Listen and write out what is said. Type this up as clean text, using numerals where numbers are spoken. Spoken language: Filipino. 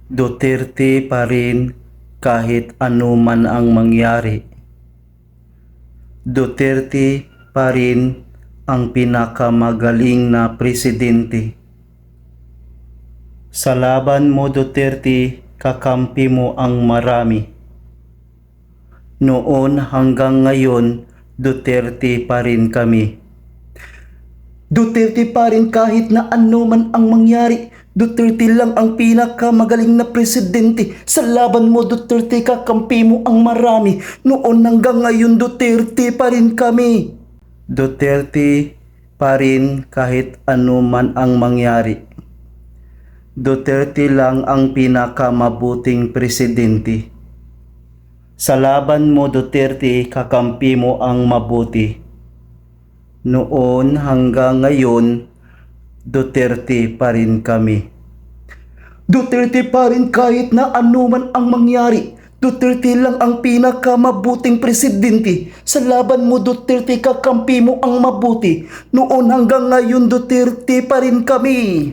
Duterte pa rin kahit ano man ang mangyari. Duterte pa rin ang pinakamagaling na presidente. Sa laban mo, Duterte, kakampi mo ang marami. Noon hanggang ngayon, Duterte pa rin kami. Duterte pa rin kahit na ano man ang mangyari. Duterte lang ang pinakamagaling na presidente. Sa laban mo, Duterte, kakampi mo ang marami. Noon hanggang ngayon, Duterte pa rin kami. Duterte pa rin kahit ano man ang mangyari. Duterte lang ang pinakamabuting presidente. Sa laban mo, Duterte, kakampi mo ang mabuti. Noon hanggang ngayon, Duterte pa rin kami. Duterte pa rin kahit na ano man ang mangyari. Duterte lang ang pinakamabuting presidente. Sa laban mo, Duterte, kakampi mo ang mabuti. Noon hanggang ngayon, Duterte pa rin kami.